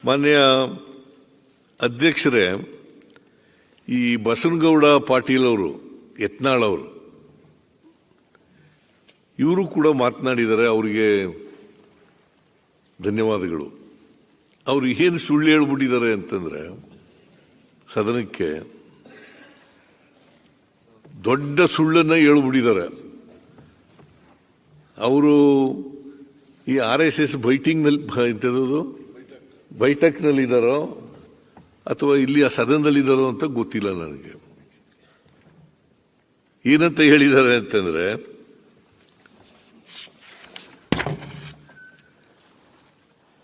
ಮಾನ್ಯ ಅಧ್ಯಕ್ಷರೇ, ಈ ಬಸನಗೌಡ ಪಾಟೀಲ್ ಅವರು, ಯತ್ನಾಳ್ ಅವರು, ಇವರು ಕೂಡ ಮಾತನಾಡಿದ್ದಾರೆ. ಅವರಿಗೆ ಧನ್ಯವಾದಗಳು. ಅವರು ಏನು ಸುಳ್ಳು ಹೇಳ್ಬಿಟ್ಟಿದ್ದಾರೆ ಅಂತಂದ್ರೆ, ಸದನಕ್ಕೆ ದೊಡ್ಡ ಸುಳ್ಳನ್ನ ಹೇಳ್ಬಿಟ್ಟಿದ್ದಾರೆ. ಅವರು ಈ RSS ಬೈಠಕ್ನಲ್ಲಿದ್ದಾರೋ ಅಥವಾ ಇಲ್ಲಿ ಆ ಸದನದಲ್ಲಿದ್ದಾರೋ ಅಂತ ಗೊತ್ತಿಲ್ಲ ನನಗೆ. ಏನಂತ ಹೇಳಿದ್ದಾರೆ ಅಂತಂದ್ರೆ,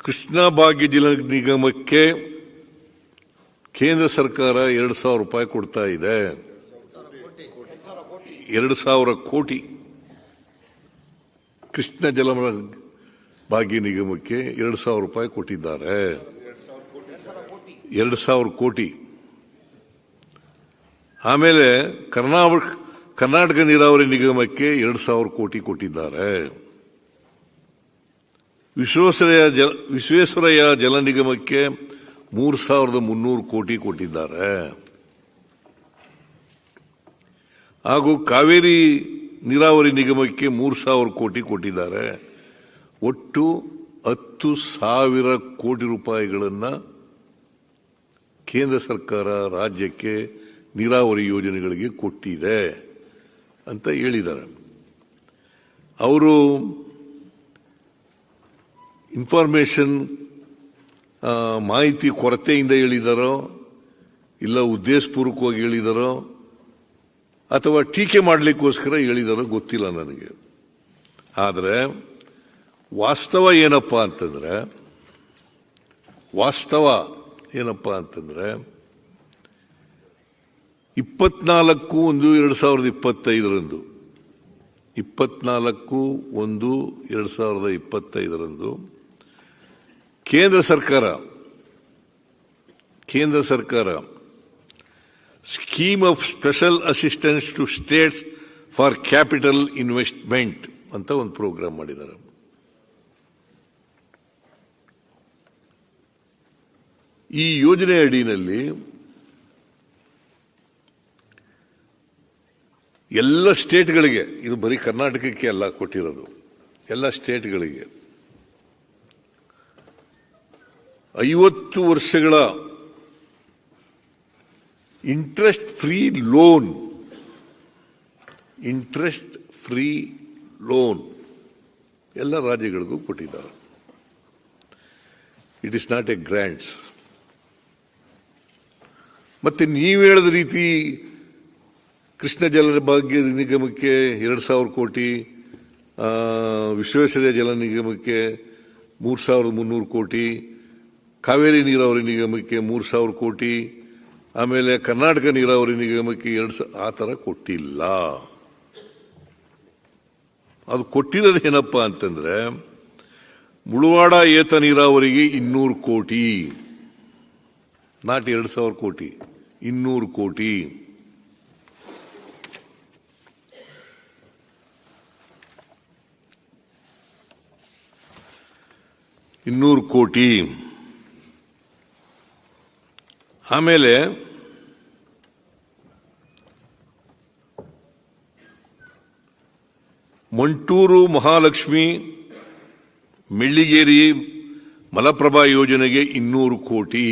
ಕೃಷ್ಣಾ ಭಾಗ್ಯ ಜಲ ನಿಗಮಕ್ಕೆ ಕೇಂದ್ರ ಸರ್ಕಾರ 2,000 ರೂಪಾಯಿ ಕೊಡ್ತಾ ಇದೆ. 2,000 ಕೋಟಿ ಕೃಷ್ಣ ಜಲ ಭಾಗ್ಯ ನಿಗಮಕ್ಕೆ 2,000 ರೂಪಾಯಿ ಕೊಟ್ಟಿದ್ದಾರೆ. 2,000 ಕೋಟಿ. ಆಮೇಲೆ ಕರ್ನಾಟಕ ನೀರಾವರಿ ನಿಗಮಕ್ಕೆ 2,000 ಕೋಟಿ ಕೊಟ್ಟಿದ್ದಾರೆ. ವಿಶ್ವೇಶ್ವರಯ್ಯ ಜಲ ನಿಗಮಕ್ಕೆ 3,300 ಕೋಟಿ ಕೊಟ್ಟಿದ್ದಾರೆ. ಹಾಗೂ ಕಾವೇರಿ ನೀರಾವರಿ ನಿಗಮಕ್ಕೆ 3,000 ಕೋಟಿ ಕೊಟ್ಟಿದ್ದಾರೆ. ಒಟ್ಟು 10,000 ಕೋಟಿ ರೂಪಾಯಿಗಳನ್ನು ಕೇಂದ್ರ ಸರ್ಕಾರ ರಾಜ್ಯಕ್ಕೆ ನೀರಾವರಿ ಯೋಜನೆಗಳಿಗೆ ಕೊಟ್ಟಿದೆ ಅಂತ ಹೇಳಿದ್ದಾರೆ. ಅವರು ಇನ್ಫಾರ್ಮೇಶನ್ ಮಾಹಿತಿ ಕೊರತೆಯಿಂದ ಹೇಳಿದಾರೋ, ಇಲ್ಲ ಉದ್ದೇಶಪೂರ್ವಕವಾಗಿ ಹೇಳಿದಾರೋ, ಅಥವಾ ಟೀಕೆ ಮಾಡಲಿಕ್ಕೋಸ್ಕರ ಹೇಳಿದಾರೋ ಗೊತ್ತಿಲ್ಲ ನನಗೆ. ಆದರೆ ವಾಸ್ತವ ಏನಪ್ಪಾ ಅಂತಂದ್ರೆ 24/1/2025 24/1/2025 ಕೇಂದ್ರ ಸರ್ಕಾರ scheme of special assistance to states for capital investment ಅಂತ ಒಂದು ಪ್ರೋಗ್ರಾಮ್ ಮಾಡಿದ್ದಾರೆ. ಈ ಯೋಜನೆ ಅಡಿಯಲ್ಲಿ ಎಲ್ಲ ಸ್ಟೇಟ್ಗಳಿಗೆ, ಇದು ಬರೀ ಕರ್ನಾಟಕಕ್ಕೆ ಅಲ್ಲ ಕೊಟ್ಟಿರೋದು, ಎಲ್ಲ ಸ್ಟೇಟ್ಗಳಿಗೆ 50 ವರ್ಷಗಳ ಇಂಟ್ರೆಸ್ಟ್ ಫ್ರೀ ಲೋನ್ ಎಲ್ಲ ರಾಜ್ಯಗಳಿಗೂ ಕೊಟ್ಟಿದ್ದಾರೆ. It is not A grants. ಮತ್ತೆ ನೀವು ಹೇಳಿದ ರೀತಿ ಕೃಷ್ಣ ಜಲ ಭಾಗ್ಯ ನಿಗಮಕ್ಕೆ 2,000 ಕೋಟಿ, ವಿಶ್ವೇಶ್ವರಯ್ಯ ಜಲ ನಿಗಮಕ್ಕೆ 3,300 ಕೋಟಿ, ಕಾವೇರಿ ನೀರಾವರಿ ನಿಗಮಕ್ಕೆ 3,000 ಕೋಟಿ, ಆಮೇಲೆ ಕರ್ನಾಟಕ ನೀರಾವರಿ ನಿಗಮಕ್ಕೆ 2,000 ಆ ಥರ ಕೊಟ್ಟಿಲ್ಲ. ಅದು ಕೊಟ್ಟಿರೋದು ಏನಪ್ಪಾ ಅಂತಂದ್ರೆ, ಮುಳವಾಡ ಏತ ನೀರಾವರಿಗೆ 200 ಕೋಟಿ, ನಾಟ್ 2,000 ಕೋಟಿ, 200 ಕೋಟಿ. ಆಮೇಲೆ ಮಂಟೂರು ಮಹಾಲಕ್ಷ್ಮಿ ಮೆಳ್ಳಿಗೇರಿ ಮಲಪ್ರಭಾ ಯೋಜನೆಗೆ 200 ಕೋಟಿ.